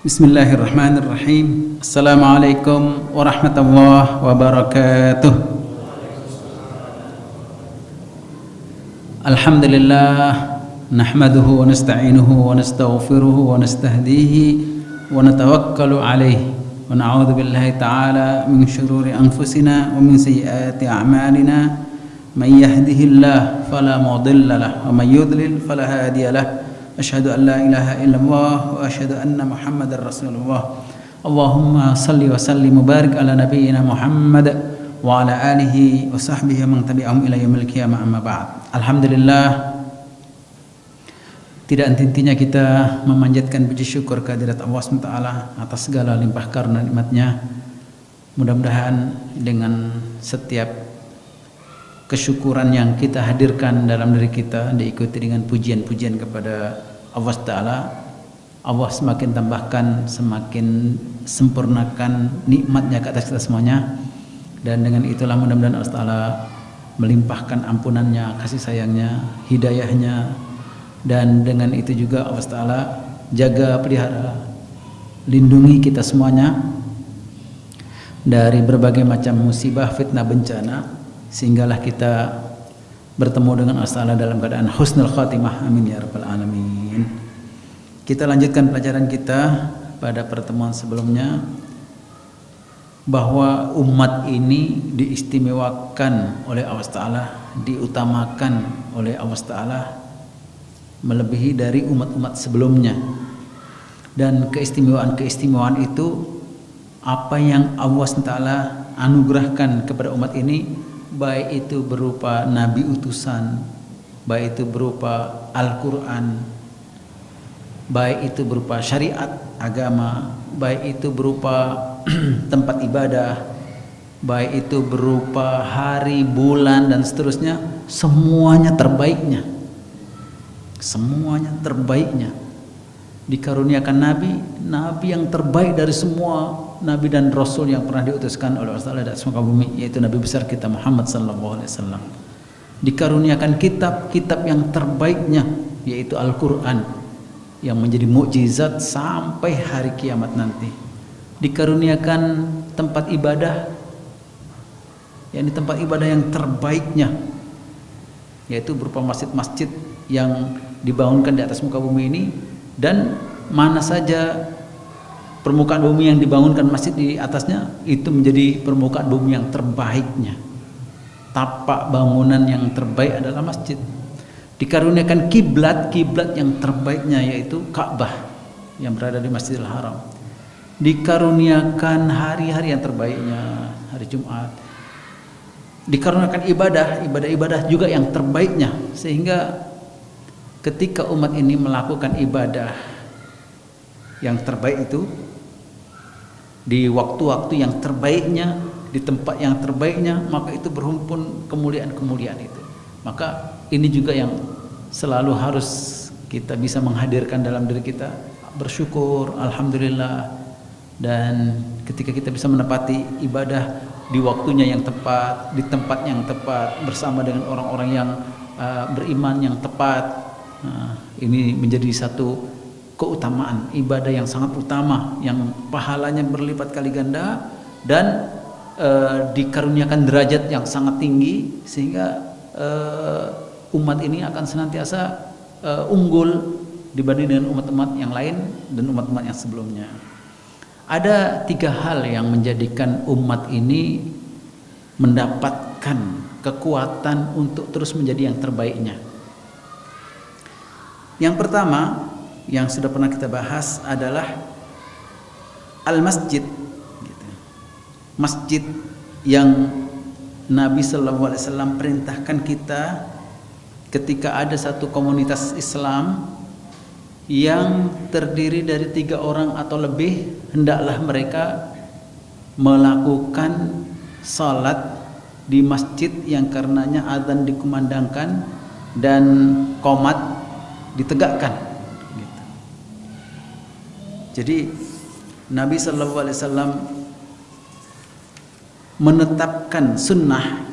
Bismillahirrahmanirrahim. Assalamualaikum warahmatullahi wabarakatuh. Alhamdulillah, nahmaduhu wa nasta'inuhu wa nastaghfiruhu wa nastahdihi wa natawakkalu alaihi wa na'udzu billahi ta'ala min syururi anfusina wa min sayyiati a'malina. Man yahdihillahu fala mudilla lahu wa man yudlil fala hadiya lahu. Asyhadu an la ilaha illallah wa asyhadu anna Muhammadar Rasulullah. Allahumma salli wa sallim mubarik ala nabiyyina Muhammad wa ala alihi wa sahbihi wa man tabi'ahum ila yaumil qiyamah, amma ba'd. Alhamdulillah, tidak henti-hentinya kita memanjatkan puji syukur kehadirat Allah SWT atas segala limpah karunia nikmat-Nya. Mudah-mudahan dengan setiap kesyukuran yang kita hadirkan dalam diri kita diikuti dengan pujian-pujian kepada Allah Ta'ala, Allah semakin tambahkan, semakin sempurnakan nikmatnya ke atas kita semuanya. Dan dengan itulah mudah-mudahan Allah Ta'ala melimpahkan ampunannya, kasih sayangnya, hidayahnya. Dan dengan itu juga Allah Ta'ala jaga, pelihara, lindungi kita semuanya dari berbagai macam musibah, fitnah, bencana, sehinggalah kita bertemu dengan Allah Ta'ala dalam keadaan husnul khatimah. Amin ya rabbal alamin. Kita lanjutkan pelajaran kita pada pertemuan sebelumnya, bahwa umat ini diistimewakan oleh Allah Ta'ala, diutamakan oleh Allah Ta'ala melebihi dari umat-umat sebelumnya. Dan keistimewaan-keistimewaan itu, apa yang Allah Ta'ala anugerahkan kepada umat ini, baik itu berupa nabi utusan, baik itu berupa Al-Quran, baik itu berupa syariat agama, baik itu berupa tempat ibadah, baik itu berupa hari, bulan, dan seterusnya. Semuanya terbaiknya, semuanya terbaiknya. Dikaruniakan nabi yang terbaik dari semua nabi dan rasul yang pernah diutuskan oleh Allah Ta'ala di muka bumi, yaitu nabi besar kita Muhammad sallallahu alaihi wasallam. Dikaruniakan kitab yang terbaiknya, yaitu Al-Quran, yang menjadi mukjizat sampai hari kiamat nanti. Dikaruniakan tempat ibadah, yakni tempat ibadah yang terbaiknya, yaitu berupa masjid-masjid yang dibangunkan di atas muka bumi ini. Dan mana saja permukaan bumi yang dibangunkan masjid di atasnya, itu menjadi permukaan bumi yang terbaiknya. Tapak bangunan yang terbaik adalah masjid. Dikaruniakan kiblat yang terbaiknya, yaitu Ka'bah yang berada di Masjidil Haram. Dikaruniakan hari-hari yang terbaiknya, hari Jumat. Dikaruniakan ibadah juga yang terbaiknya, sehingga ketika umat ini melakukan ibadah yang terbaik itu di waktu-waktu yang terbaiknya, di tempat yang terbaiknya, maka itu berhimpun kemuliaan-kemuliaan itu. Maka ini juga yang selalu harus kita bisa menghadirkan dalam diri kita, bersyukur, alhamdulillah. Dan ketika kita bisa menepati ibadah di waktunya yang tepat, di tempat yang tepat, bersama dengan orang-orang yang beriman yang tepat, ini menjadi satu keutamaan ibadah yang sangat utama, yang pahalanya berlipat kali ganda dan dikaruniakan derajat yang sangat tinggi, sehingga umat ini akan senantiasa unggul dibanding dengan umat-umat yang lain dan umat-umat yang sebelumnya. Ada 3 hal yang menjadikan umat ini mendapatkan kekuatan untuk terus menjadi yang terbaiknya. Yang pertama, yang sudah pernah kita bahas, adalah al-masjid. Masjid yang Nabi Sallallahu Alaihi Wasallam perintahkan kita, ketika ada satu komunitas Islam yang terdiri dari 3 orang atau lebih, hendaklah mereka melakukan salat di masjid yang karenanya azan dikumandangkan dan qomat ditegakkan. Jadi Nabi Sallallahu Alaihi Wasallam menetapkan sunnah,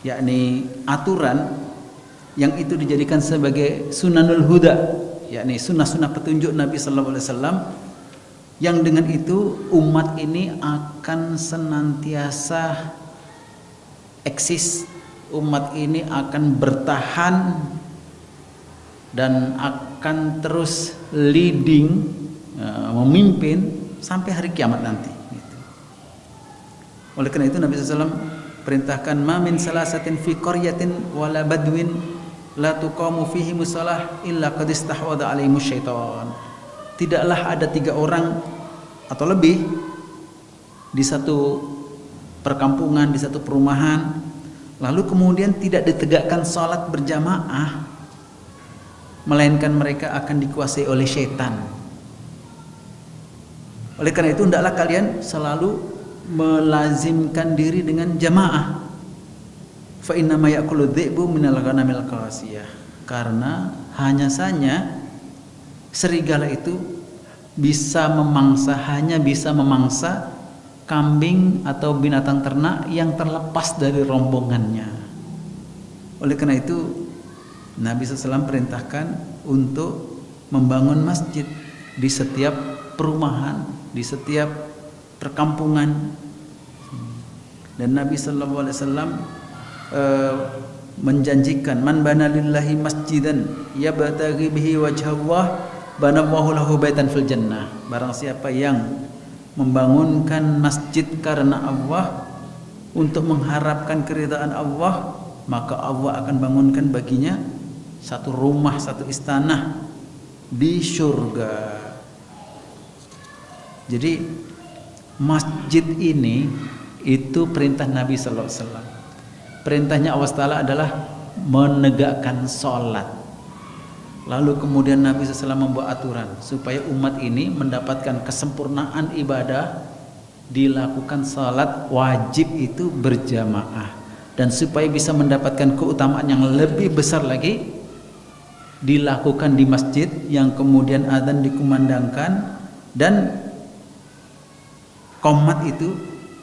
yakni aturan yang itu dijadikan sebagai sunanul huda, yakni sunnah-sunnah petunjuk Nabi Sallallahu Alaihi Wasallam, yang dengan itu umat ini akan senantiasa eksis, umat ini akan bertahan dan akan terus leading, memimpin sampai hari kiamat nanti gitu. Oleh karena itu Nabi SAW perintahkan ma min salasatin fi qaryatin wala badwin la tuqamu fihi musallah illa qad istahwadha alaihimus syaitan. Tidaklah ada 3 orang atau lebih di satu perkampungan, di satu perumahan, lalu kemudian tidak ditegakkan salat berjamaah, melainkan mereka akan dikuasai oleh syaitan. Oleh karena itu hendaklah kalian selalu melazimkan diri dengan jamaah. Fa inna ma ya'kulu dhi'bu minal ghanamil qasiyah. Karena hanya saja serigala itu hanya bisa memangsa kambing atau binatang ternak yang terlepas dari rombongannya. Oleh karena itu Nabi SAW perintahkan untuk membangun masjid di setiap perumahan, di setiap perkampungan. Dan Nabi SAW menjanjikan man bana lillahi masjidan yabtaghi bihi wajhallah banallahu lahu baitan fil jannah. Barang siapa yang membangunkan masjid karena Allah untuk mengharapkan keridhaan Allah, maka Allah akan bangunkan baginya satu rumah, satu istana di surga. Jadi masjid ini itu perintah Nabi sallallahu alaihi wasallam. Perintahnya Allah Ta'ala adalah menegakkan sholat. Lalu kemudian Nabi SAW membuat aturan supaya umat ini mendapatkan kesempurnaan ibadah, dilakukan sholat wajib itu berjamaah, dan supaya bisa mendapatkan keutamaan yang lebih besar lagi, dilakukan di masjid yang kemudian adzan dikumandangkan dan qomat itu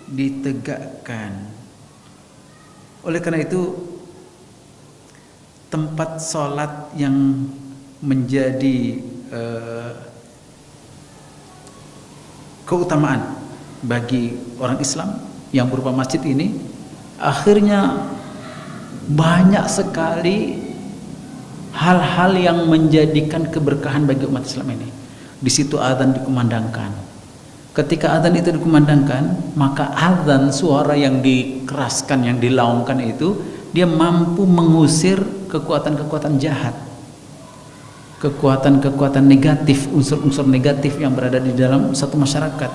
ditegakkan. Oleh karena itu tempat sholat yang menjadi keutamaan bagi orang Islam yang berupa masjid ini, akhirnya banyak sekali hal-hal yang menjadikan keberkahan bagi umat Islam ini. Di situ adzan dikumandangkan. Ketika adzan itu dikumandangkan, maka adzan, suara yang dikeraskan, yang dilaungkan itu, dia mampu mengusir kekuatan-kekuatan jahat, kekuatan-kekuatan negatif, unsur-unsur negatif yang berada di dalam satu masyarakat.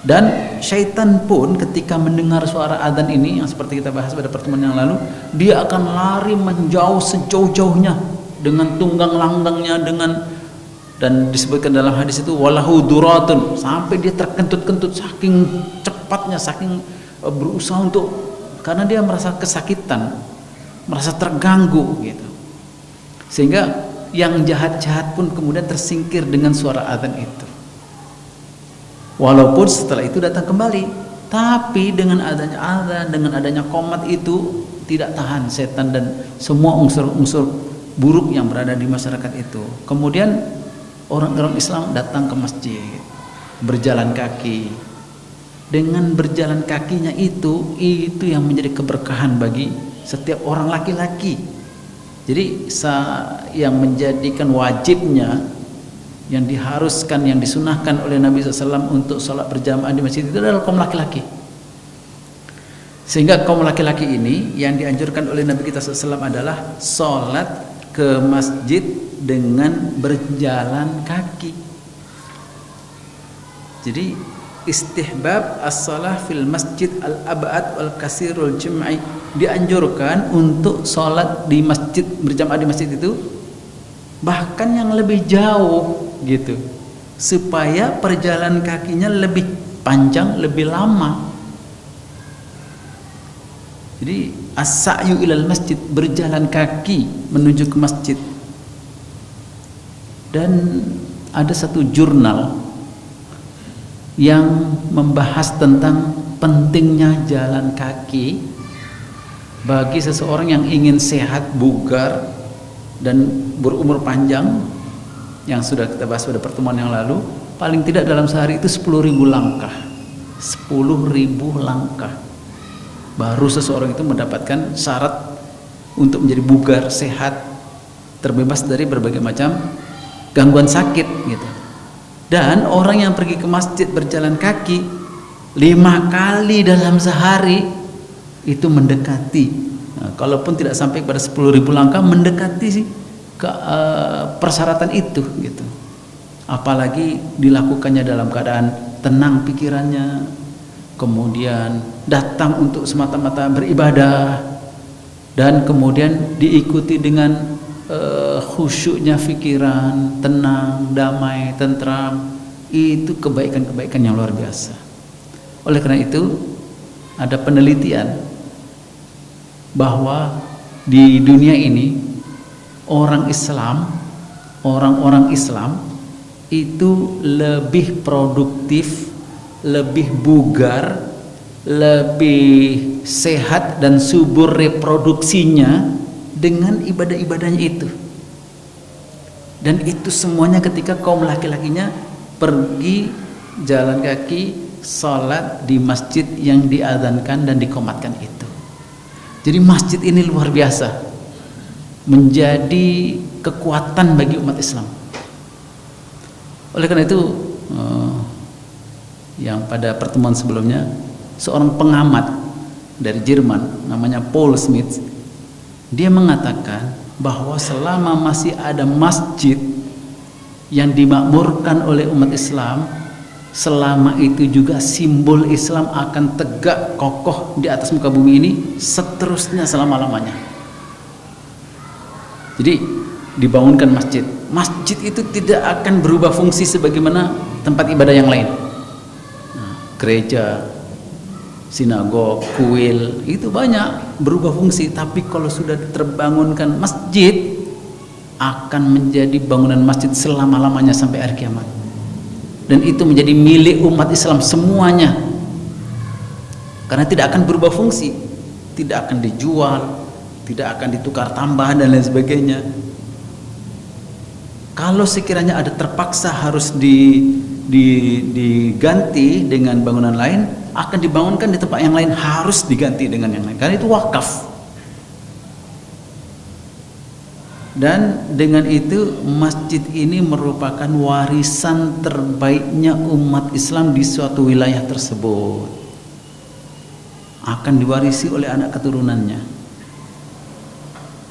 Dan syaitan pun ketika mendengar suara adzan ini, yang seperti kita bahas pada pertemuan yang lalu, dia akan lari menjauh sejauh-jauhnya dengan tunggang langgangnya, dan disebutkan dalam hadis itu walahu duratun, sampai dia terkentut-kentut saking cepatnya, saking berusaha untuk, karena dia merasa kesakitan, merasa terganggu gitu. Sehingga yang jahat-jahat pun kemudian tersingkir dengan suara adzan itu. Walaupun setelah itu datang kembali, tapi dengan adanya adzan, dengan adanya qomat itu tidak tahan setan dan semua unsur-unsur buruk yang berada di masyarakat itu. Kemudian orang-orang Islam datang ke masjid, berjalan kaki. Dengan berjalan kakinya itu yang menjadi keberkahan bagi setiap orang laki-laki. Jadi yang menjadikan wajibnya, yang diharuskan, yang disunahkan oleh Nabi SAW untuk sholat berjamaah di masjid itu adalah kaum laki-laki. Sehingga kaum laki-laki ini yang dianjurkan oleh Nabi kita SAW adalah sholat ke masjid dengan berjalan kaki. Jadi istihbab as-salah fil masjid al-ab'ad wal kasirul jum'i, dianjurkan untuk sholat di masjid, berjamaah di masjid itu bahkan yang lebih jauh gitu, supaya perjalanan kakinya lebih panjang, lebih lama. Jadi as-sa'yu ilal masjid, berjalan kaki menuju ke masjid. Dan ada satu jurnal yang membahas tentang pentingnya jalan kaki bagi seseorang yang ingin sehat, bugar, dan berumur panjang, yang sudah kita bahas pada pertemuan yang lalu. paling tidak dalam sehari itu 10.000 langkah. 10.000 langkah baru seseorang itu mendapatkan syarat untuk menjadi bugar, sehat, terbebas dari berbagai macam gangguan sakit gitu. Dan orang yang pergi ke masjid berjalan kaki 5 kali dalam sehari itu mendekati, nah, kalaupun tidak sampai pada 10.000 langkah, mendekati sih ke persyaratan itu gitu. Apalagi dilakukannya dalam keadaan tenang pikirannya, kemudian datang untuk semata-mata beribadah, dan kemudian diikuti dengan khusyuknya pikiran, tenang, damai, tentram. Itu kebaikan-kebaikan yang luar biasa. Oleh karena itu ada penelitian bahwa di dunia ini orang-orang Islam itu lebih produktif, lebih bugar, lebih sehat dan subur reproduksinya dengan ibadah-ibadahnya itu. Dan itu semuanya ketika kaum laki-lakinya pergi jalan kaki, sholat di masjid yang diadzankan dan dikomatkan itu. Jadi masjid ini luar biasa, menjadi kekuatan bagi umat Islam. Oleh karena itu, yang pada pertemuan sebelumnya, seorang pengamat dari Jerman namanya Paul Smith, dia mengatakan bahwa selama masih ada masjid yang dimakmurkan oleh umat Islam, selama itu juga simbol Islam akan tegak kokoh di atas muka bumi ini seterusnya selama-lamanya. Jadi dibangunkan masjid, masjid itu tidak akan berubah fungsi sebagaimana tempat ibadah yang lain. Gereja, sinagog, kuil, itu banyak berubah fungsi. Tapi kalau sudah terbangunkan masjid, akan menjadi bangunan masjid selama-lamanya sampai hari kiamat. Dan itu menjadi milik umat Islam semuanya, karena tidak akan berubah fungsi, tidak akan dijual, tidak akan ditukar tambahan dan lain sebagainya. Kalau sekiranya ada terpaksa harus diganti dengan bangunan lain, akan dibangunkan di tempat yang lain, harus diganti dengan yang lain, karena itu wakaf. Dan dengan itu masjid ini merupakan warisan terbaiknya umat Islam di suatu wilayah tersebut, akan diwarisi oleh anak keturunannya.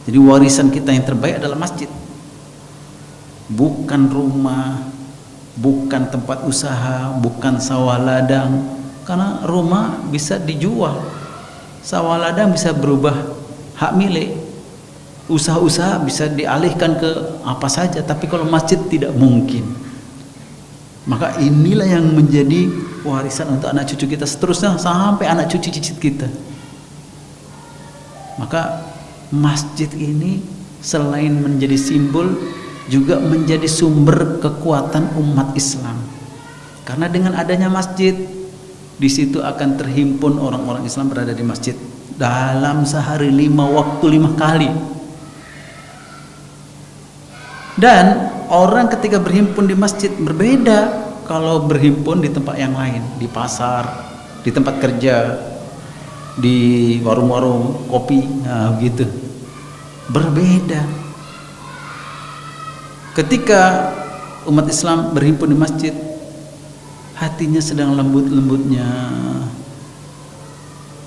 Jadi warisan kita yang terbaik adalah masjid, bukan rumah, bukan tempat usaha, bukan sawah ladang. Karena rumah bisa dijual, sawah ladang bisa berubah hak milik, usaha-usaha bisa dialihkan ke apa saja, tapi kalau masjid tidak mungkin. Maka inilah yang menjadi warisan untuk anak cucu kita seterusnya sampai anak cucu cicit kita. Maka masjid ini selain menjadi simbol, juga menjadi sumber kekuatan umat Islam. Karena dengan adanya masjid, di situ akan terhimpun orang-orang Islam berada di masjid dalam sehari 5 waktu 5 kali. Dan orang ketika berhimpun di masjid berbeda kalau berhimpun di tempat yang lain, di pasar, di tempat kerja, di warung-warung kopi, nah gitu. Berbeda. Ketika umat Islam berhimpun di masjid, hatinya sedang lembut-lembutnya,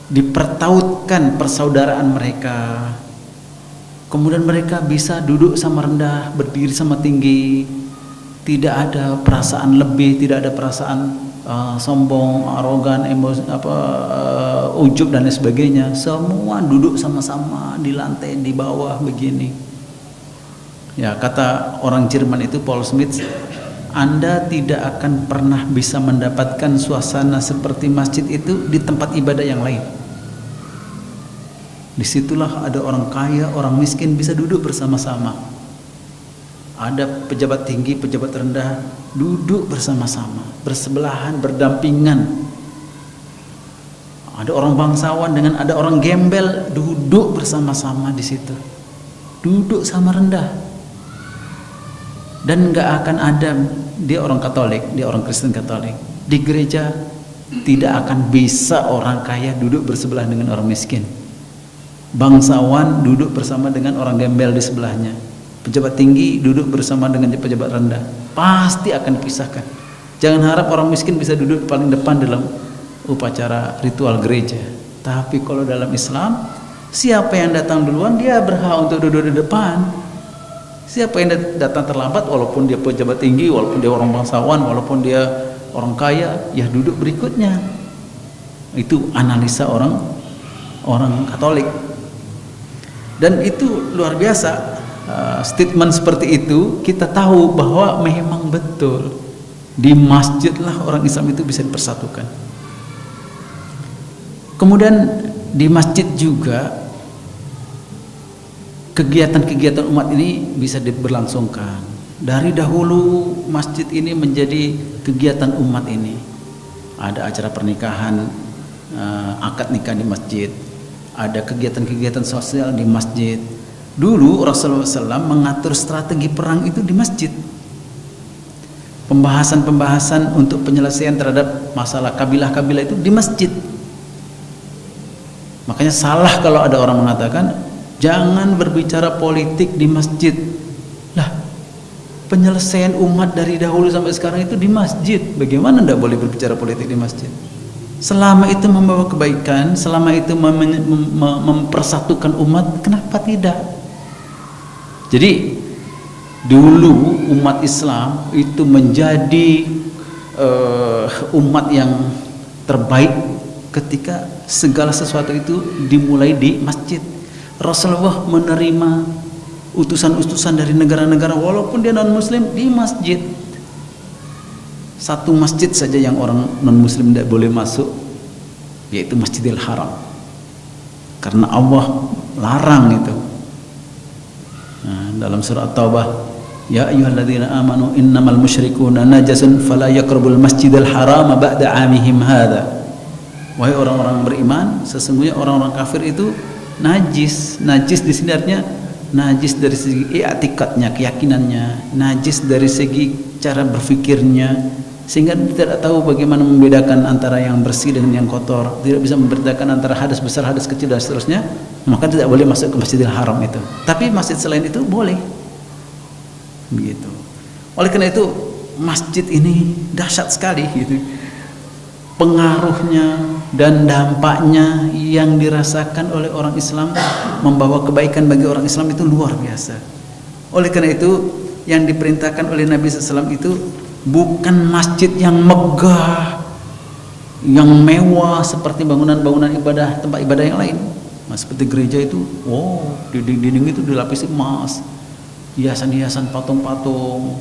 dipertautkan persaudaraan mereka. Kemudian mereka bisa duduk sama rendah, berdiri sama tinggi, tidak ada perasaan lebih, tidak ada perasaan sombong, arogan, emosi, ujub dan lain sebagainya. Semua duduk sama-sama di lantai di bawah begini. Ya, kata orang Jerman itu, Paul Smith, Anda tidak akan pernah bisa mendapatkan suasana seperti masjid itu di tempat ibadah yang lain. Disitulah ada orang kaya, orang miskin bisa duduk bersama-sama. Ada pejabat tinggi, pejabat rendah, duduk bersama-sama, bersebelahan, berdampingan. Ada orang bangsawan dengan ada orang gembel, duduk bersama-sama di situ. Duduk sama rendah. Dan nggak akan ada dia orang Katolik, dia orang Kristen Katolik. Di gereja tidak akan bisa orang kaya duduk bersebelah dengan orang miskin. Bangsawan duduk bersama dengan orang gembel di sebelahnya. Pejabat tinggi duduk bersama dengan pejabat rendah. Pasti akan dipisahkan. Jangan harap orang miskin bisa duduk paling depan dalam upacara ritual gereja. Tapi kalau dalam Islam, siapa yang datang duluan dia berhak untuk duduk di depan. Siapa yang datang terlambat, walaupun dia pejabat tinggi, walaupun dia orang bangsawan, walaupun dia orang kaya, ya duduk berikutnya. Itu analisa orang Katolik. Dan itu luar biasa. Statement seperti itu kita tahu bahwa memang betul di masjidlah orang Islam itu bisa dipersatukan. Kemudian di masjid juga kegiatan-kegiatan umat ini bisa diberlangsungkan. Dari dahulu masjid ini menjadi kegiatan umat ini. Ada acara pernikahan, akad nikah di masjid, ada kegiatan-kegiatan sosial di masjid. Dulu Rasulullah SAW mengatur strategi perang itu di masjid. Pembahasan-pembahasan untuk penyelesaian terhadap masalah kabilah-kabilah itu di masjid. Makanya salah kalau ada orang mengatakan jangan berbicara politik di masjid. Lah, penyelesaian umat dari dahulu sampai sekarang itu di masjid. Bagaimana tidak boleh berbicara politik di masjid? Selama itu membawa kebaikan, selama itu mempersatukan umat, kenapa tidak? Jadi dulu umat Islam itu menjadi umat yang terbaik ketika segala sesuatu itu dimulai di masjid. Rasulullah menerima utusan-utusan dari negara-negara walaupun dia non-muslim di masjid. Satu masjid saja yang orang non-muslim tidak boleh masuk, yaitu Masjidil Haram, karena Allah larang itu. Dalam surah At-Taubah, ya ayyuhalladzina amanu innamal musyrikuuna najasun fala yaqrabul masjidal haram ba'da 'amihim hadza. Wahai orang-orang beriman, sesungguhnya orang-orang kafir itu najis. Najis di sini artinya najis dari segi i'tikadnya, keyakinannya, najis dari segi cara berfikirnya, sehingga tidak tahu bagaimana membedakan antara yang bersih dengan yang kotor, tidak bisa membedakan antara hadas besar, hadas kecil dan seterusnya. Maka tidak boleh masuk ke Masjidil Haram itu. Tapi masjid selain itu boleh. Begitu. Oleh karena itu masjid ini dahsyat sekali gitu. Pengaruhnya dan dampaknya yang dirasakan oleh orang Islam membawa kebaikan bagi orang Islam itu luar biasa. Oleh karena itu yang diperintahkan oleh Nabi SAW itu bukan masjid yang megah, yang mewah seperti bangunan-bangunan ibadah, tempat ibadah yang lain. Seperti gereja itu, dinding-dinding itu dilapisi emas, hiasan-hiasan patung-patung,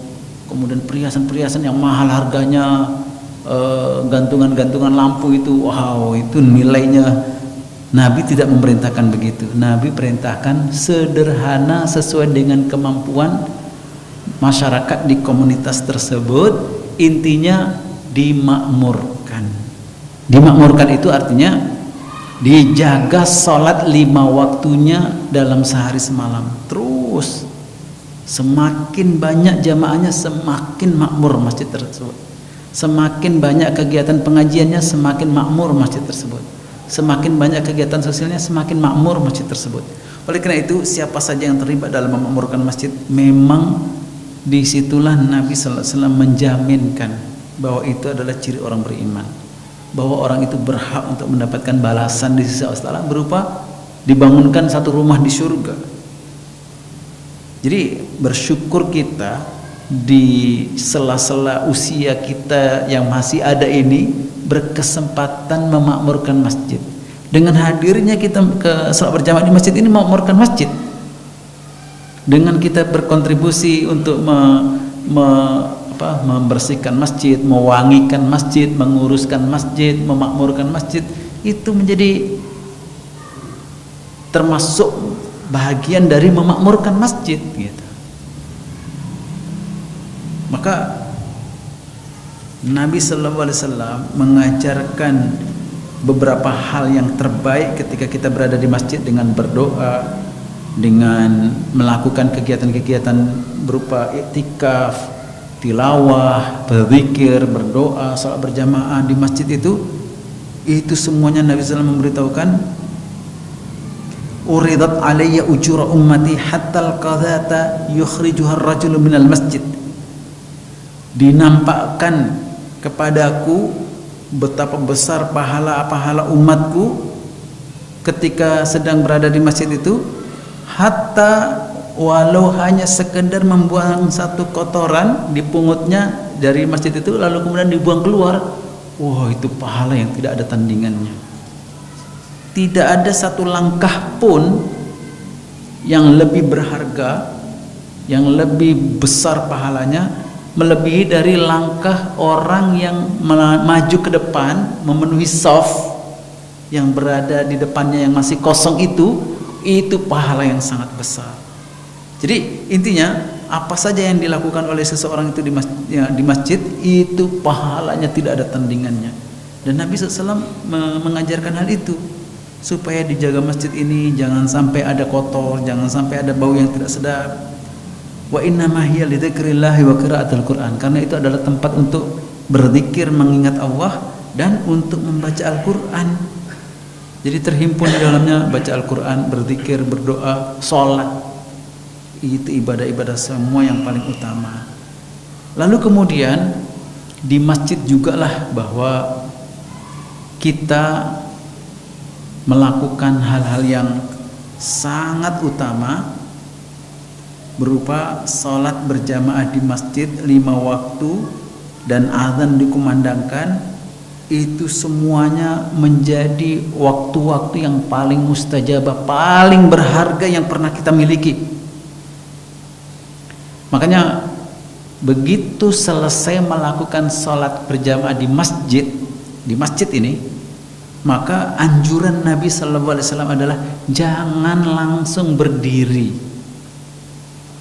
kemudian perhiasan-perhiasan yang mahal harganya, gantungan-gantungan lampu itu, wow, itu nilainya. Nabi tidak memerintahkan begitu. Nabi perintahkan sederhana sesuai dengan kemampuan masyarakat di komunitas tersebut. Intinya dimakmurkan. Dimakmurkan itu artinya dijaga sholat 5 waktunya dalam sehari semalam. Terus semakin banyak jamaahnya semakin makmur masjid tersebut. Semakin banyak kegiatan pengajiannya semakin makmur masjid tersebut. Semakin banyak kegiatan sosialnya semakin makmur masjid tersebut. Oleh karena itu siapa saja yang terlibat dalam memakmurkan masjid, memang disitulah Nabi SAW menjaminkan bahwa itu adalah ciri orang beriman, bahwa orang itu berhak untuk mendapatkan balasan di sisi Allah Ta'ala berupa dibangunkan satu rumah di surga. Jadi bersyukur kita di sela-sela usia kita yang masih ada ini berkesempatan memakmurkan masjid. Dengan hadirnya kita ke salat berjamaah di masjid ini memakmurkan masjid. Dengan kita berkontribusi untuk membersihkan masjid, mewangikan masjid, menguruskan masjid, memakmurkan masjid, itu menjadi termasuk bahagian dari memakmurkan masjid gitu. Maka Nabi SAW mengajarkan beberapa hal yang terbaik ketika kita berada di masjid, dengan berdoa, dengan melakukan kegiatan-kegiatan berupa iktikaf, tilawah, berzikir, berdoa, salat berjamaah di masjid itu semuanya Nabi SAW memberitahukan, uridat alayya ujura ummati hatta al-qadhata yukhrijuha ar-rajulu minal masjid. Dinampakkan kepadaku betapa besar pahala-pahala umatku ketika sedang berada di masjid itu, hatta walau hanya sekedar membuang satu kotoran, dipungutnya dari masjid itu lalu kemudian dibuang keluar. Wah, itu pahala yang tidak ada tandingannya. Tidak ada satu langkah pun yang lebih berharga, yang lebih besar pahalanya, melebihi dari langkah orang yang maju ke depan memenuhi shaf yang berada di depannya yang masih kosong itu pahala yang sangat besar. Jadi intinya apa saja yang dilakukan oleh seseorang itu di masjid itu pahalanya tidak ada tandingannya. Dan Nabi SAW mengajarkan hal itu supaya dijaga masjid ini jangan sampai ada kotor, jangan sampai ada bau yang tidak sedap. Wa innama hiya lidzikrillah wa qiraatul Qur'an, karena itu adalah tempat untuk berzikir, mengingat Allah dan untuk membaca Al-Qur'an. Jadi terhimpun di dalamnya baca Al-Qur'an, berzikir, berdoa, sholat. Itu ibadah-ibadah semua yang paling utama. Lalu kemudian di masjid jugalah bahwa kita melakukan hal-hal yang sangat utama berupa sholat berjamaah di masjid 5 waktu dan azan dikumandangkan. Itu semuanya menjadi waktu-waktu yang paling mustajabah, paling berharga yang pernah kita miliki. Makanya begitu selesai melakukan sholat berjamaah di masjid ini, maka anjuran Nabi SAW adalah jangan langsung berdiri.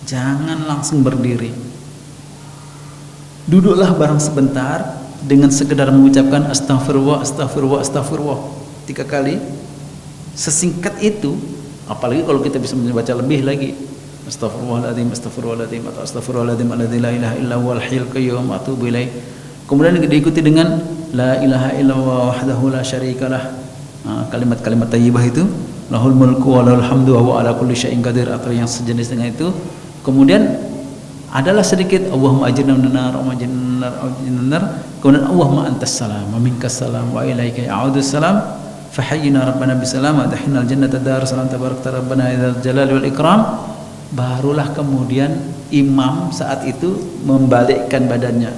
Jangan langsung berdiri. Duduklah barang sebentar dengan sekedar mengucapkan astagfirullah, astagfirullah, astagfirullah 3 kali. Sesingkat itu, apalagi kalau kita bisa membaca lebih lagi. Astaghfirullahaladzim, astaghfirullahaladzim, atau astaghfirullahaladzim alladzi la ilaha illa huwal hayyul qayyum wa atubu ilaih. Kemudian diikuti dengan la ilaha illallah wahdahu la syarikalah. Kalimat-kalimat thayyibah itu, lahul mulku wa lahul hamdu wa huwa ala kulli syai'in qadir, atau yang sejenis dengan itu. Kemudian adalah sedikit Allahumma ajirna minan nar, Allahumma ajirna minan nar. Kemudian Allahumma antas salam wa minkas salam wa ilaika ya'udus salam. Fahayyina rabbana bisalam wa adkhilnal jannata dar salam tabarakta rabbana dzal jalali wal ikram. Barulah kemudian imam saat itu membalikkan badannya,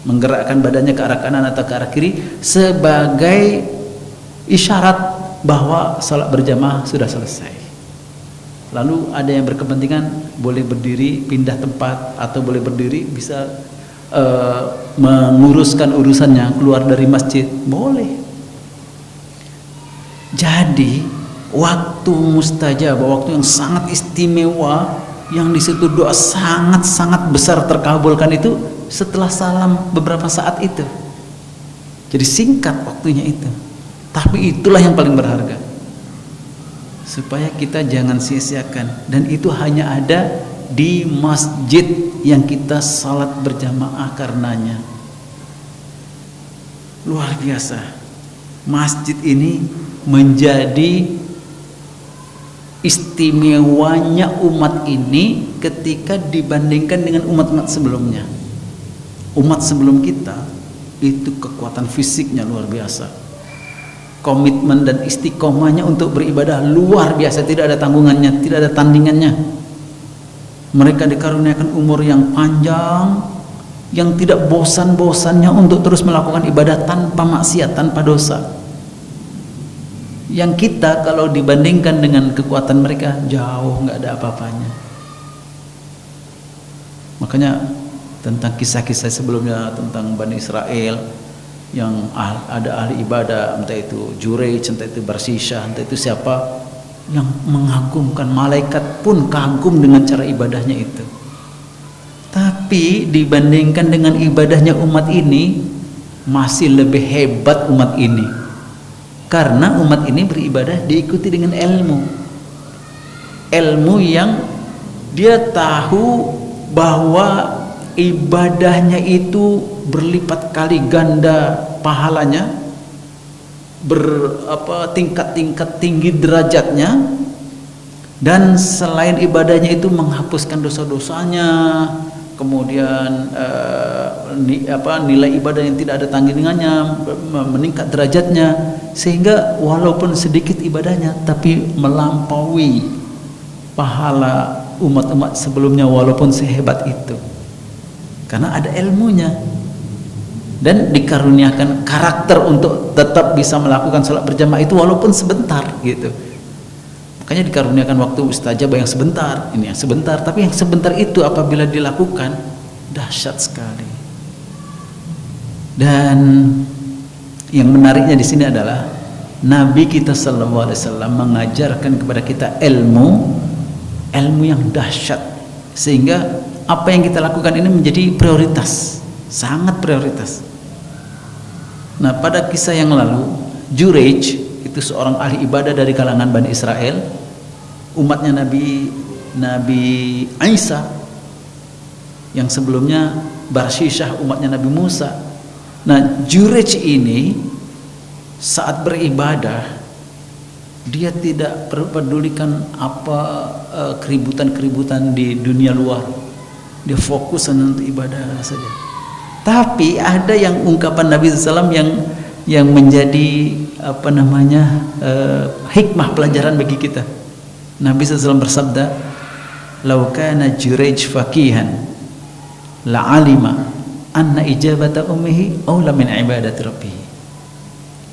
menggerakkan badannya ke arah kanan atau ke arah kiri sebagai isyarat bahwa salat berjamaah sudah selesai. Lalu ada yang berkepentingan boleh berdiri pindah tempat, atau boleh berdiri bisa menguruskan urusannya keluar dari masjid, boleh. Jadi waktu mustajab, waktu yang sangat istimewa, yang di situ doa sangat-sangat besar terkabulkan itu setelah salam beberapa saat itu. Jadi singkat waktunya itu, tapi itulah yang paling berharga. Supaya kita jangan sia-siakan, dan itu hanya ada di masjid yang kita salat berjamaah karenanya. Luar biasa. Masjid ini menjadi istimewanya umat ini ketika dibandingkan dengan umat-umat sebelumnya. Umat sebelum kita itu kekuatan fisiknya luar biasa, komitmen dan istiqomahnya untuk beribadah luar biasa, tidak ada tanggungannya, tidak ada tandingannya. Mereka dikaruniakan umur yang panjang, yang tidak bosan-bosannya untuk terus melakukan ibadah tanpa maksiat, tanpa dosa. Yang kita kalau dibandingkan dengan kekuatan mereka jauh nggak ada apa-apanya. Makanya tentang kisah-kisah sebelumnya tentang Bani Israel yang ada ahli ibadah, entah itu Jurayj, entah itu Barsisha, entah itu siapa, yang mengagumkan, malaikat pun kagum dengan cara ibadahnya itu. Tapi dibandingkan dengan ibadahnya umat ini, masih lebih hebat umat ini. Karena umat ini beribadah diikuti dengan ilmu. Ilmu yang dia tahu bahwa ibadahnya itu berlipat kali ganda pahalanya, tingkat-tingkat tinggi derajatnya, dan selain ibadahnya itu menghapuskan dosa-dosanya, kemudian nilai ibadah yang tidak ada tandingannya meningkat derajatnya, sehingga walaupun sedikit ibadahnya tapi melampaui pahala umat-umat sebelumnya walaupun sehebat itu, karena ada ilmunya dan dikaruniakan karakter untuk tetap bisa melakukan sholat berjamaah itu walaupun sebentar gitu. Makanya dikaruniakan waktu mustajabah yang sebentar, ini yang sebentar, tapi yang sebentar itu apabila dilakukan dahsyat sekali. Dan yang menariknya di sini adalah Nabi kita sallallahu alaihi wasallam mengajarkan kepada kita ilmu yang dahsyat, sehingga apa yang kita lakukan ini menjadi prioritas, sangat prioritas. Nah, pada kisah yang lalu, Jurayj itu seorang ahli ibadah dari kalangan Bani Israel, umatnya Nabi Isa, yang sebelumnya Barshisyah umatnya Nabi Musa. Nah, Jurayj ini saat beribadah dia tidak pedulikan apa keributan-keributan di dunia luar, dia fokus untuk ibadah saja. Tapi ada yang ungkapan Nabi SAW yang menjadi hikmah pelajaran bagi kita. Nabi SAW bersabda, "Lau kana Jurayj faqihan la'alima anna ijabata ummihi aula min ibadati rabbih."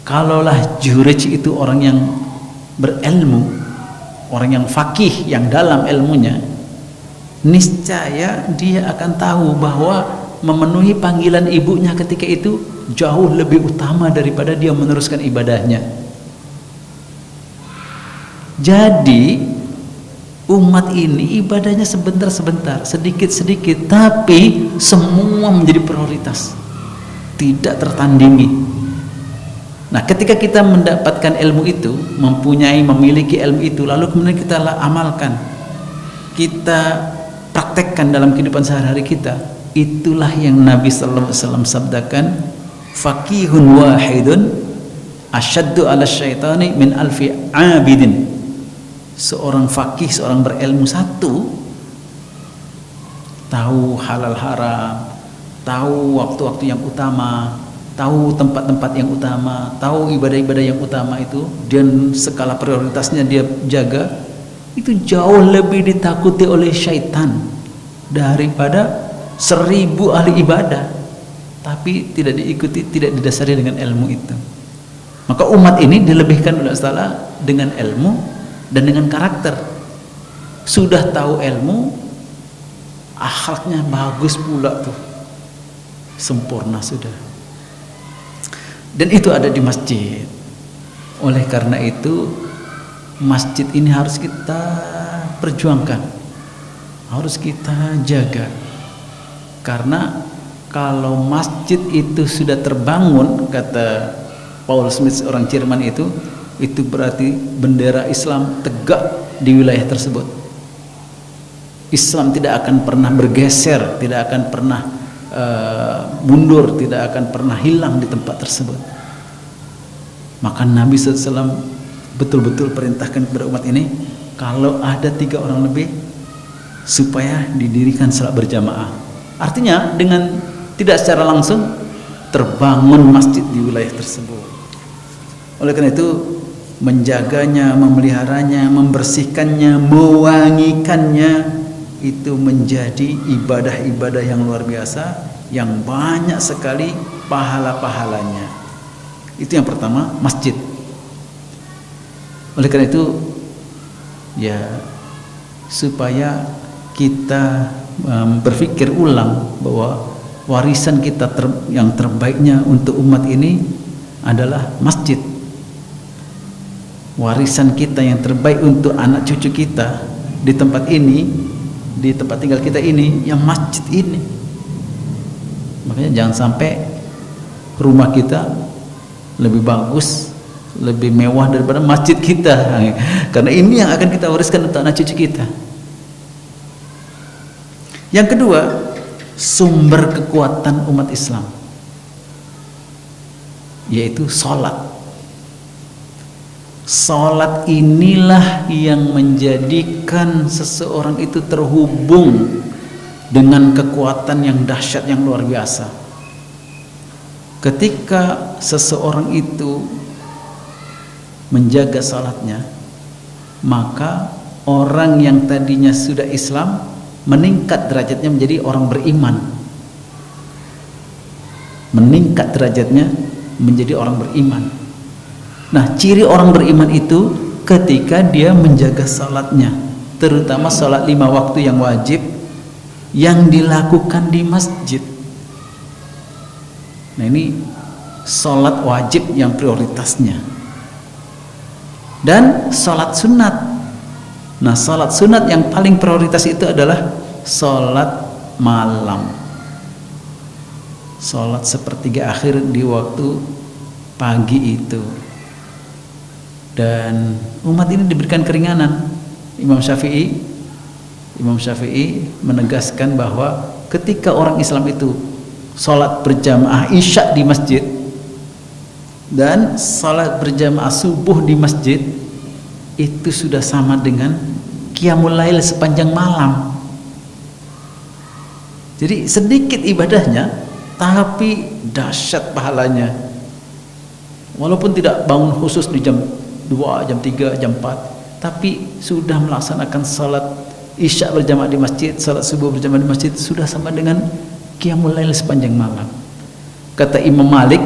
Kalaulah Jurayj itu orang yang berilmu, orang yang faqih, yang dalam ilmunya, niscaya dia akan tahu bahwa memenuhi panggilan ibunya ketika itu jauh lebih utama daripada dia meneruskan ibadahnya. Jadi umat ini ibadahnya sebentar-sebentar, sedikit-sedikit, tapi semua menjadi prioritas, tidak tertandingi. Nah, ketika kita mendapatkan ilmu itu, memiliki ilmu itu, lalu kemudian kita amalkan, kita praktekkan dalam kehidupan sehari-hari kita, itulah yang Nabi sallallahu alaihi wasallam sabdakan, faqihun wahidun asyaddu ala syaitani min alfi abidin. Seorang faqih, seorang berilmu satu, tahu halal haram, tahu waktu-waktu yang utama, tahu tempat-tempat yang utama, tahu ibadah-ibadah yang utama itu, dan skala prioritasnya dia jaga, itu jauh lebih ditakuti oleh syaitan daripada 1000 ahli ibadah tapi tidak diikuti, tidak didasari dengan ilmu itu. Maka umat ini dilebihkan oleh Allah dengan ilmu dan dengan karakter. Sudah tahu ilmu, akhlaknya bagus pula tuh, sempurna sudah. Dan itu ada di masjid. Oleh karena itu masjid ini harus kita perjuangkan, harus kita jaga. Karena kalau masjid itu sudah terbangun, kata Paul Smith orang Jerman itu berarti bendera Islam tegak di wilayah tersebut. Islam tidak akan pernah bergeser, tidak akan pernah mundur, tidak akan pernah hilang di tempat tersebut. Maka Nabi SAW betul-betul perintahkan kepada umat ini, kalau ada 3 orang lebih, supaya didirikan salat berjamaah. Artinya dengan tidak secara langsung terbangun masjid di wilayah tersebut. Oleh karena itu menjaganya, memeliharanya, membersihkannya, mewangikannya, itu menjadi ibadah-ibadah yang luar biasa, yang banyak sekali pahala-pahalanya. Itu yang pertama, masjid. Oleh karena itu ya, supaya kita berpikir ulang bahwa warisan kita yang terbaiknya untuk umat ini adalah masjid. Warisan kita yang terbaik untuk anak cucu kita di tempat ini, di tempat tinggal kita ini, yang masjid ini. Makanya jangan sampai rumah kita lebih bagus, lebih mewah daripada masjid kita, karena ini yang akan kita wariskan untuk anak cucu kita. Yang kedua, sumber kekuatan umat Islam, yaitu sholat. Sholat inilah yang menjadikan seseorang itu terhubung dengan kekuatan yang dahsyat, yang luar biasa. Ketika seseorang itu menjaga sholatnya, maka orang yang tadinya sudah Islam meningkat derajatnya menjadi orang beriman. Meningkat derajatnya menjadi orang beriman. Nah, ciri orang beriman itu ketika dia menjaga salatnya, terutama salat 5 waktu yang wajib yang dilakukan di masjid. Nah, ini salat wajib yang prioritasnya. Dan salat sunat. Nah, salat sunat yang paling prioritas itu adalah salat malam. Salat sepertiga akhir di waktu pagi itu. Dan umat ini diberikan keringanan. Imam Syafi'i menegaskan bahwa ketika orang Islam itu salat berjamaah isya di masjid dan salat berjamaah subuh di masjid, itu sudah sama dengan qiyamul lail sepanjang malam. Jadi sedikit ibadahnya tapi dahsyat pahalanya. Walaupun tidak bangun khusus di jam 2, jam 3, jam 4, tapi sudah melaksanakan salat isya berjamaah di masjid, salat subuh berjamaah di masjid, sudah sama dengan qiyamul lail sepanjang malam. Kata Imam Malik,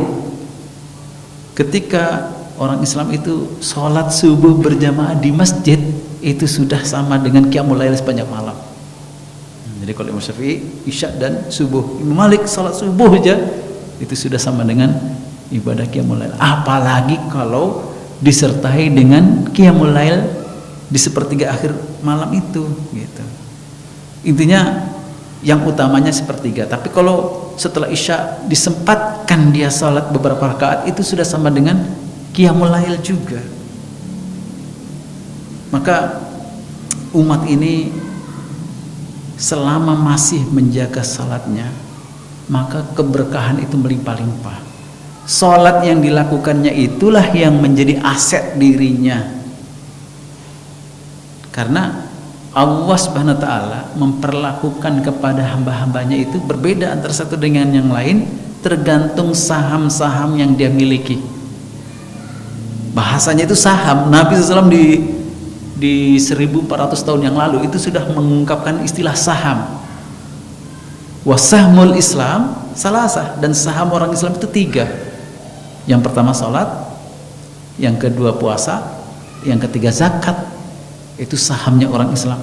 ketika orang Islam itu salat subuh berjamaah di masjid, itu sudah sama dengan qiyamul lail sepanjang malam. Jadi kalau Imam Syafi'i isya dan subuh, Imam Malik salat subuh aja itu sudah sama dengan ibadah qiyamul lail. Apalagi kalau disertai dengan qiyamul lail di sepertiga akhir malam itu, gitu. Intinya yang utamanya sepertiga, tapi kalau setelah isya disempatkan dia salat beberapa rakaat, itu sudah sama dengan qiyamul lail juga. Maka umat ini selama masih menjaga salatnya, maka keberkahan itu melimpah-limpah. Salat yang dilakukannya itulah yang menjadi aset dirinya. Karena Allah Subhanahu wa taala memperlakukan kepada hamba-hambanya itu berbeda antara satu dengan yang lain, tergantung saham-saham yang dia miliki. Bahasanya itu saham. Nabi SAW di 1400 tahun yang lalu itu sudah mengungkapkan istilah saham. Wasahmul Islam salasah, dan saham orang Islam itu 3. Yang pertama salat, yang kedua puasa, yang ketiga zakat. Itu sahamnya orang Islam.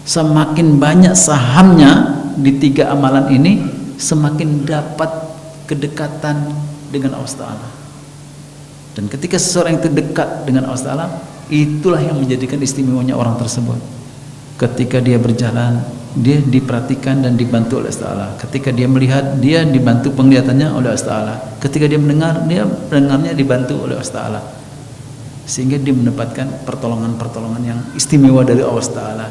Semakin banyak sahamnya di 3 amalan ini, semakin dapat kedekatan dengan Allah Ta'ala. Dan ketika seseorang itu dekat dengan Allah Ta'ala, itulah yang menjadikan istimewanya orang tersebut. Ketika dia berjalan, dia diperhatikan dan dibantu oleh Allah Ta'ala. Ketika dia melihat, dia dibantu penglihatannya oleh Allah Ta'ala. Ketika dia mendengar, dia mendengarnya dibantu oleh Allah Ta'ala. Sehingga dia mendapatkan pertolongan-pertolongan yang istimewa dari Allah Ta'ala.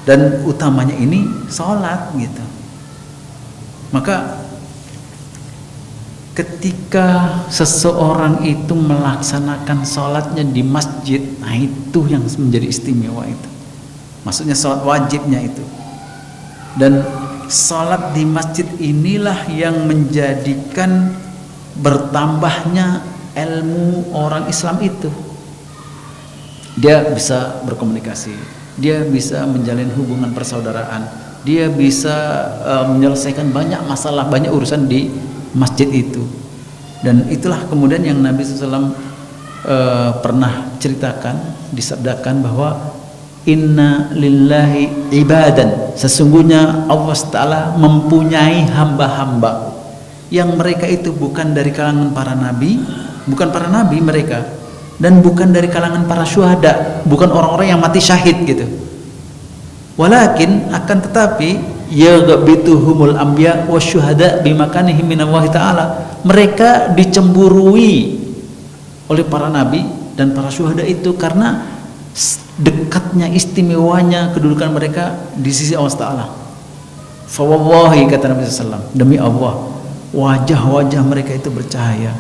Dan utamanya ini sholat, gitu. Maka ketika seseorang itu melaksanakan sholatnya di masjid, nah itu yang menjadi istimewa itu. Maksudnya sholat wajibnya itu. Dan sholat di masjid inilah yang menjadikan bertambahnya ilmu orang Islam itu. Dia bisa berkomunikasi, dia bisa menjalin hubungan persaudaraan, dia bisa menyelesaikan banyak masalah, banyak urusan di masjid itu. Dan itulah kemudian yang Nabi SAW pernah ceritakan, disabdakan bahwa inna lillahi ibadan, sesungguhnya Allah Ta'ala mempunyai hamba-hamba yang mereka itu bukan dari kalangan para nabi, bukan para nabi mereka, dan bukan dari kalangan para syuhada, bukan orang-orang yang mati syahid gitu. Walakin akan tetapi yaghbituhumul anbiya wasyuhada bimakanihim minallahi ta'ala, mereka dicemburui oleh para nabi dan para syuhada itu karena dekatnya, istimewanya kedudukan mereka di sisi Allah Ta'ala. Fa wallahi, kata Nabi SAW, demi Allah, wajah-wajah mereka itu bercahaya,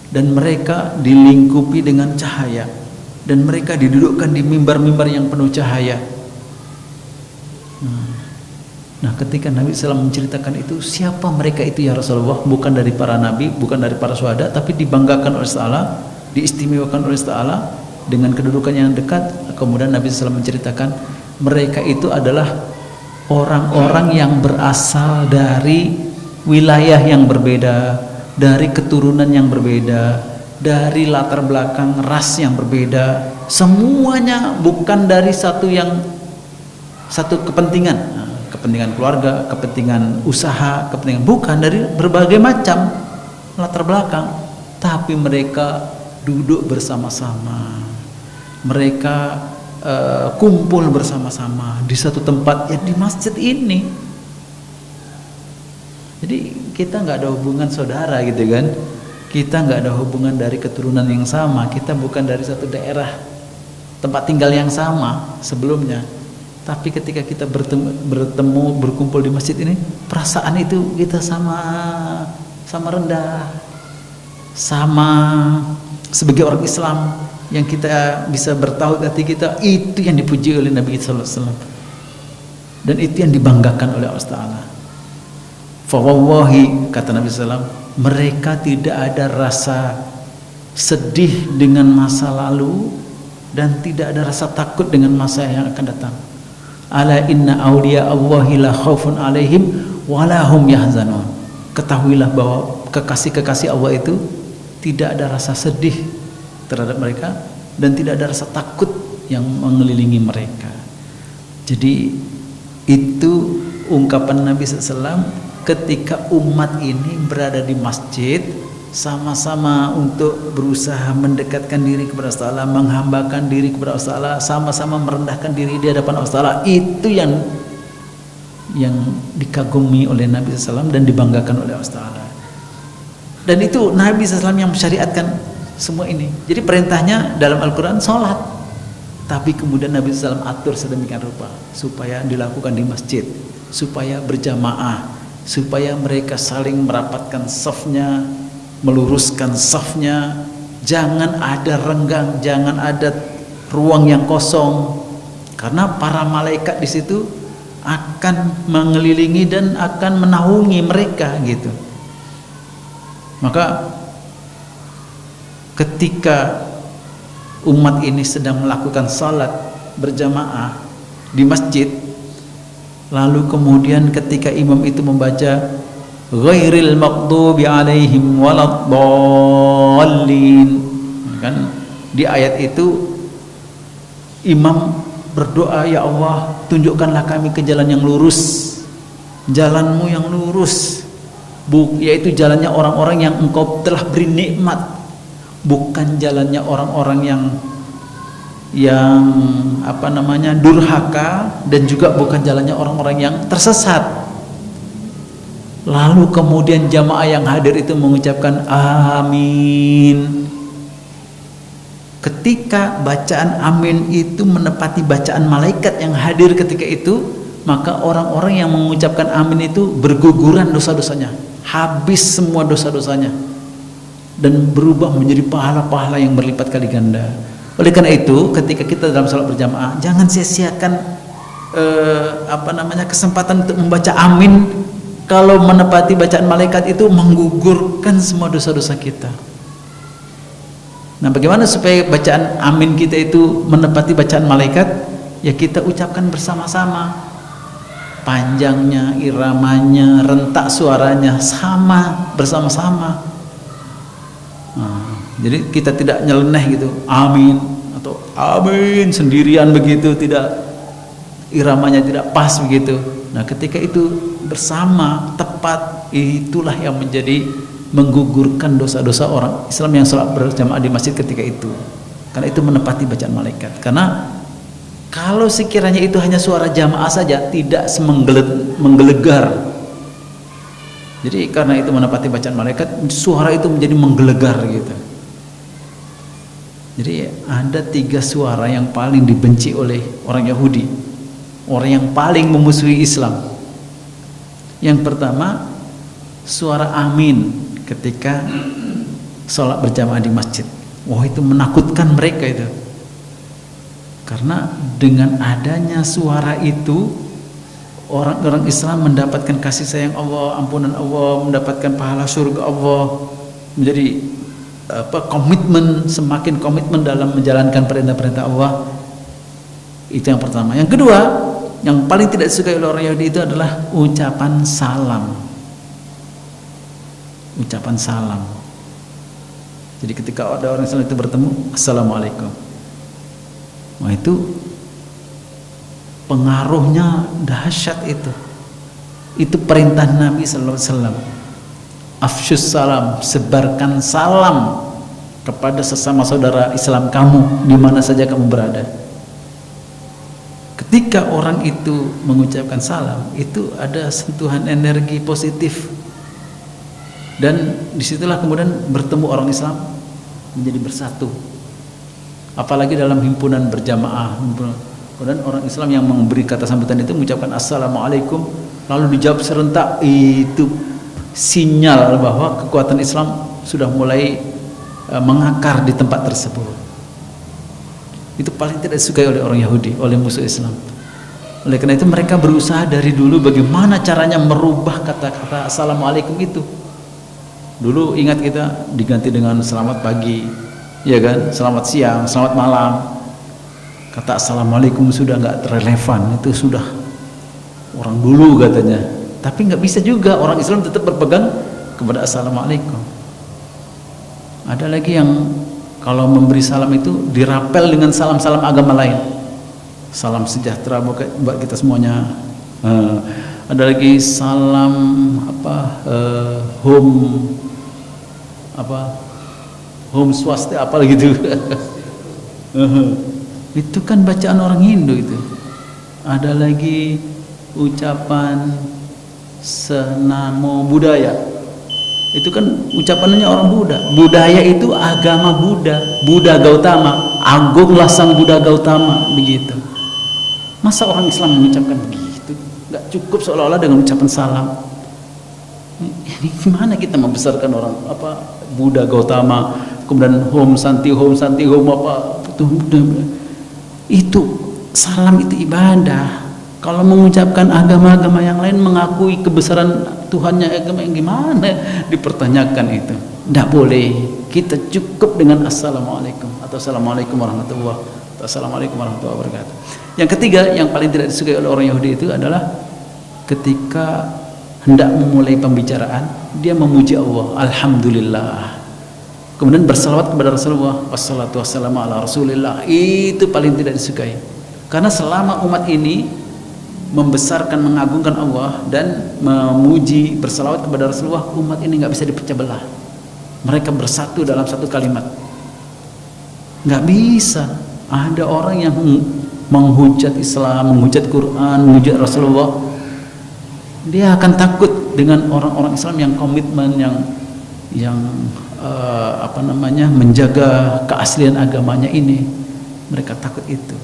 dan mereka dilingkupi dengan cahaya, dan mereka didudukkan di mimbar-mimbar yang penuh cahaya. Nah, ketika Nabi SAW menceritakan itu, siapa mereka itu ya Rasulullah? Bukan dari para nabi, bukan dari para syuhada, tapi dibanggakan oleh Allah, diistimewakan oleh Allah dengan kedudukan yang dekat. Kemudian Nabi SAW menceritakan mereka itu adalah orang-orang yang berasal dari wilayah yang berbeda, dari keturunan yang berbeda, dari latar belakang ras yang berbeda. Semuanya bukan dari satu kepentingan. Kepentingan keluarga, kepentingan usaha, kepentingan, bukan, dari berbagai macam latar belakang, tapi mereka duduk bersama-sama, mereka kumpul bersama-sama di satu tempat, ya di masjid ini. Jadi kita nggak ada hubungan saudara gitu kan, kita nggak ada hubungan dari keturunan yang sama, kita bukan dari satu daerah tempat tinggal yang sama sebelumnya. Tapi ketika kita bertemu, berkumpul di masjid ini, perasaan itu kita sama rendah, sama sebagai orang Islam yang kita bisa bertauhid, hati kita itu yang dipuji oleh Nabi sallallahu alaihi wasallam, dan itu yang dibanggakan oleh Allah Taala. Fa wallahi, kata Nabi sallallahu alaihi wasallam, mereka tidak ada rasa sedih dengan masa lalu dan tidak ada rasa takut dengan masa yang akan datang. Ala inna awliya Allahi la khaufun alaihim wala hum yahzanun. Ketahuilah bahwa kekasih-kekasih Allah itu tidak ada rasa sedih terhadap mereka dan tidak ada rasa takut yang mengelilingi mereka. Jadi itu ungkapan Nabi SAW ketika umat ini berada di masjid, sama-sama untuk berusaha mendekatkan diri kepada Allah, menghambakan diri kepada Allah, sama-sama merendahkan diri di hadapan Allah. Itu yang dikagumi oleh Nabi SAW dan dibanggakan oleh Allah. Dan itu Nabi SAW yang mensyariatkan semua ini. Jadi perintahnya dalam Al-Quran sholat, tapi kemudian Nabi SAW atur sedemikian rupa supaya dilakukan di masjid, supaya berjamaah, supaya mereka saling merapatkan safnya, meluruskan safnya, jangan ada renggang, jangan ada ruang yang kosong, karena para malaikat di situ akan mengelilingi dan akan menaungi mereka gitu. Maka ketika umat ini sedang melakukan salat berjamaah di masjid, lalu kemudian ketika imam itu membaca ghairil maghdubi alaihim waladdallin, kan di ayat itu imam berdoa, ya Allah, tunjukkanlah kami ke jalan yang lurus, jalanmu yang lurus, yaitu jalannya orang-orang yang engkau telah beri nikmat, bukan jalannya orang-orang yang durhaka, dan juga bukan jalannya orang-orang yang tersesat. Lalu kemudian jamaah yang hadir itu mengucapkan amin. Ketika bacaan amin itu menepati bacaan malaikat yang hadir ketika itu, maka orang-orang yang mengucapkan amin itu berguguran dosa-dosanya, habis semua dosa-dosanya, dan berubah menjadi pahala-pahala yang berlipat kali ganda. Oleh karena itu, ketika kita dalam salat berjamaah, jangan sia-siakan kesempatan untuk membaca amin. Kalau menepati bacaan malaikat itu menggugurkan semua dosa-dosa kita. Nah, bagaimana supaya bacaan amin kita itu menepati bacaan malaikat? Ya kita ucapkan bersama-sama. Panjangnya, iramanya, rentak suaranya sama, bersama-sama. Nah, jadi kita tidak nyeleneh gitu, amin atau amin sendirian begitu, tidak, iramanya tidak pas begitu. Nah, ketika itu bersama tepat, itulah yang menjadi menggugurkan dosa-dosa orang Islam yang salat berjamaah di masjid ketika itu, karena itu menepati bacaan malaikat. Karena kalau sekiranya itu hanya suara jamaah saja, tidak menggelegar. Jadi karena itu menepati bacaan malaikat, suara itu menjadi menggelegar gitu. Jadi ada 3 suara yang paling dibenci oleh orang Yahudi, orang yang paling memusuhi Islam. Yang pertama, suara amin ketika sholat berjamaah di masjid. Wah, itu menakutkan mereka itu. Karena dengan adanya suara itu, orang-orang Islam mendapatkan kasih sayang Allah, ampunan Allah, mendapatkan pahala surga Allah, menjadi komitmen, semakin komitmen dalam menjalankan perintah-perintah Allah. Itu yang pertama. Yang kedua, yang paling tidak disukai oleh orang Yahudi itu adalah ucapan salam. Ucapan salam. Jadi ketika ada orang Islam itu bertemu, assalamualaikum. Wah, itu pengaruhnya dahsyat itu. Itu perintah Nabi sallallahu alaihi wasallam. Afsyus salam, sebarkan salam kepada sesama saudara Islam kamu di mana saja kamu berada. Ketika orang itu mengucapkan salam, itu ada sentuhan energi positif. Dan disitulah kemudian bertemu orang Islam menjadi bersatu. Apalagi dalam himpunan berjamaah, kemudian orang Islam yang memberi kata sambutan itu mengucapkan assalamualaikum, lalu dijawab serentak, itu sinyal bahwa kekuatan Islam sudah mulai mengakar di tempat tersebut. Itu paling tidak disukai oleh orang Yahudi, oleh musuh Islam. Oleh karena itu mereka berusaha dari dulu bagaimana caranya merubah kata-kata assalamualaikum itu. Dulu ingat kita diganti dengan selamat pagi, ya kan, selamat siang, selamat malam. Kata assalamualaikum sudah nggak relevan, itu sudah orang dulu katanya. Tapi nggak bisa juga, orang Islam tetap berpegang kepada assalamualaikum. Ada lagi yang kalau memberi salam itu dirapel dengan salam-salam agama lain. Salam sejahtera buat kita semuanya. Ada lagi salam home swasta apa gitu. Itu kan bacaan orang Hindu itu. Ada lagi ucapan senamo budaya. Itu kan ucapannya orang Buddha. Budaya itu agama Buddha, Buddha Gautama, agunglah sang Buddha Gautama, begitu. Masa orang Islam mengucapkan begitu? Gak cukup seolah-olah dengan ucapan salam. Ini gimana kita membesarkan orang Buddha Gautama, kemudian Om Santi Om itu salam itu ibadah. Kalau mengucapkan agama-agama yang lain mengakui kebesaran Tuhannya, agama yang gimana dipertanyakan itu. Tidak boleh. Kita cukup dengan assalamualaikum atau assalamualaikum warahmatullahi wabarakatuh. Assalamualaikum warahmatullahi wabarakatuh. Yang ketiga, yang paling tidak disukai oleh orang Yahudi itu adalah ketika hendak memulai pembicaraan, dia memuji Allah, alhamdulillah. Kemudian bersalawat kepada Rasulullah, wassalatu wassalamu ala Rasulillah. Itu paling tidak disukai. Karena selama umat ini membesarkan, mengagungkan Allah dan memuji, bersalawat kepada Rasulullah, umat ini nggak bisa dipecah belah. Mereka bersatu dalam satu kalimat. Nggak bisa. Ada orang yang menghujat Islam, menghujat Quran, menghujat Rasulullah, dia akan takut dengan orang-orang Islam yang komitmen, yang menjaga keaslian agamanya ini. Mereka takut itu.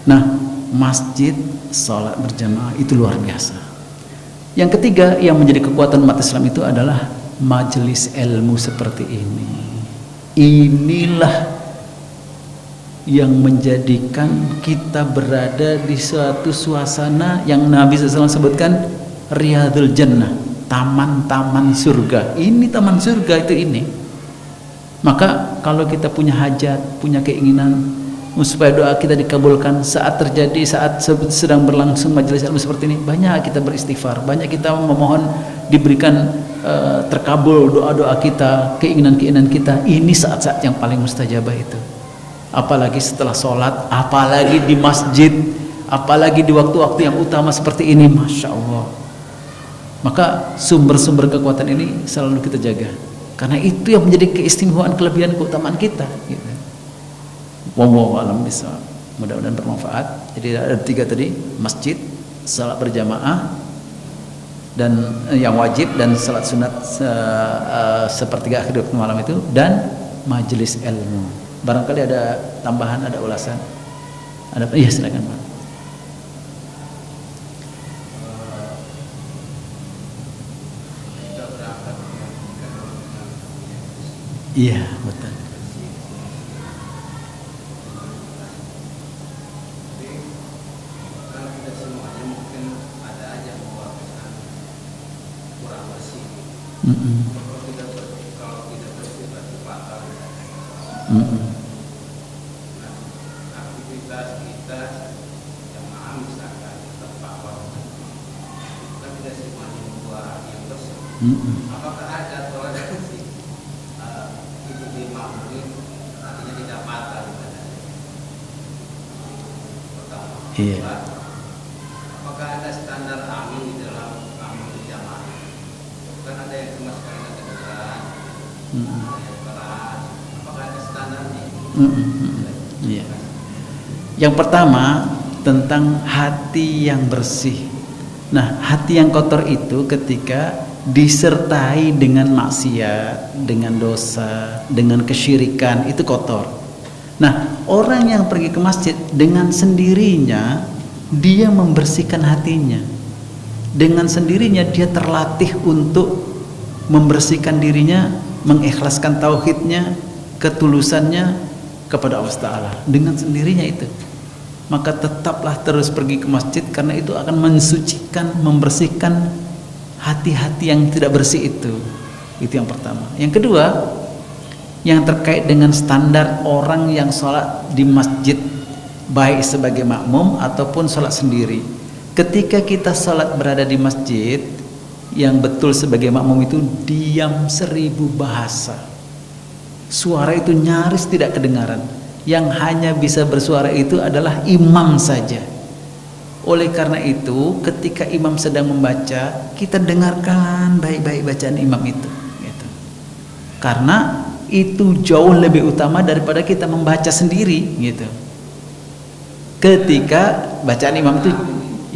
Nah, masjid, sholat berjamaah itu luar biasa. Yang ketiga yang menjadi kekuatan umat Islam itu adalah majelis ilmu seperti ini. Inilah yang menjadikan kita berada di suatu suasana yang Nabi SAW sebutkan Riyadul Jannah, taman-taman surga. Ini taman surga itu ini. Maka kalau kita punya hajat, punya keinginan supaya doa kita dikabulkan saat sedang berlangsung majelis ilmu seperti ini, banyak kita beristighfar, banyak kita memohon diberikan terkabul doa-doa kita, keinginan-keinginan kita. Ini saat-saat yang paling mustajabah itu. Apalagi setelah sholat, apalagi di masjid, apalagi di waktu-waktu yang utama seperti ini, Masya Allah. Maka sumber-sumber kekuatan ini selalu kita jaga, karena itu yang menjadi keistimewaan, kelebihan, keutamaan kita gitu. Wallahu a'lam bishawab. Mudah-mudahan bermanfaat. Jadi ada tiga tadi: masjid, salat berjamaah, dan yang wajib, dan salat sunat sepertiga akhir waktu malam itu, dan majelis ilmu. Barangkali ada tambahan, ada ulasan. Ada? Iya, silakan Pak. Iya, betul. Aktivitas kita jamaah misalkan tempat kan tidak semuanya membuat yang bersih. Apakah ada toleransi itu dimakmuri artinya tidak batal pertama. Iya. Apakah ada standar amin di dalam amin jamaah? Kan ada yang cuma sekali kedengaran, ada yang keras. Apakah ada standarnya? Iya. Yang pertama tentang hati yang bersih. Nah, hati yang kotor itu ketika disertai dengan maksiat, dengan dosa, dengan kesyirikan, itu kotor. Nah, orang yang pergi ke masjid dengan sendirinya dia membersihkan hatinya. Dengan sendirinya dia terlatih untuk membersihkan dirinya, mengikhlaskan tauhidnya, ketulusannya kepada Allah Ta'ala dengan sendirinya itu. Maka tetaplah terus pergi ke masjid karena itu akan mensucikan, membersihkan hati-hati yang tidak bersih itu. Itu yang pertama. Yang kedua, yang terkait dengan standar orang yang sholat di masjid, baik sebagai makmum ataupun sholat sendiri. Ketika kita sholat berada di masjid, yang betul sebagai makmum itu diam 1000 bahasa. Suara itu nyaris tidak kedengaran. Yang hanya bisa bersuara itu adalah imam saja. Oleh karena itu, ketika imam sedang membaca, kita dengarkan baik-baik bacaan imam itu. Gitu. Karena itu jauh lebih utama daripada kita membaca sendiri. Gitu. Ketika bacaan imam itu,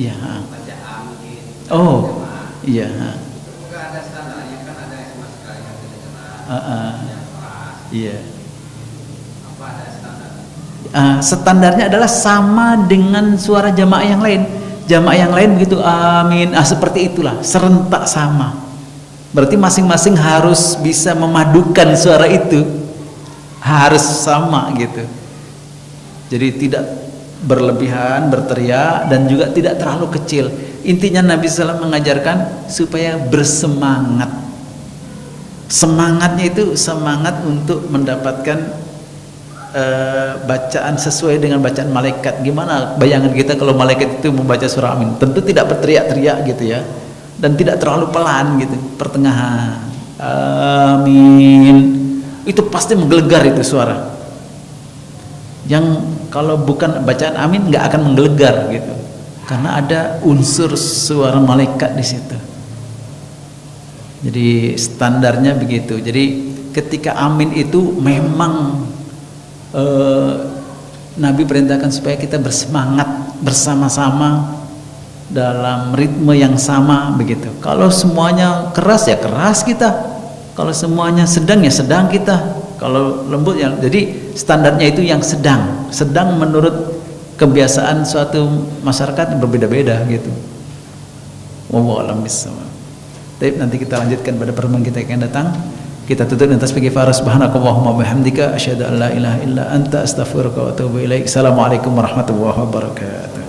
ya. Oh, iya. Ada standarnya kan ada yang sama sekali yang kedengaran. Iya. Standarnya adalah sama dengan suara jamaah yang lain. Jamaah yang lain begitu amin, seperti itulah, serentak sama. Berarti masing-masing harus bisa memadukan suara itu, harus sama gitu. Jadi tidak berlebihan, berteriak, dan juga tidak terlalu kecil. Intinya Nabi SAW mengajarkan supaya bersemangat. Semangatnya itu semangat untuk mendapatkan bacaan sesuai dengan bacaan malaikat. Gimana bayangan kita kalau malaikat itu membaca surah amin? Tentu tidak berteriak-teriak gitu ya, dan tidak terlalu pelan gitu, pertengahan amin itu pasti menggelegar itu suara. Yang kalau bukan bacaan amin nggak akan menggelegar gitu, karena ada unsur suara malaikat di situ. Jadi standarnya begitu. Jadi ketika amin itu memang Nabi perintahkan supaya kita bersemangat bersama-sama dalam ritme yang sama begitu. Kalau semuanya keras ya keras kita, kalau semuanya sedang ya sedang kita, kalau lembut ya. Jadi standarnya itu yang sedang menurut kebiasaan suatu masyarakat berbeda-beda gitu. Wallahu a'lam bishawab. Baik, nanti kita lanjutkan pada pertemuan kita yang akan datang. Kita tutup dengan tasbih kifarah. Subhanakallahumma bihamdika asyhadu an la ilaha illa anta astaghfiruka wa atubu ilaik. Assalamualaikum warahmatullahi wabarakatuh.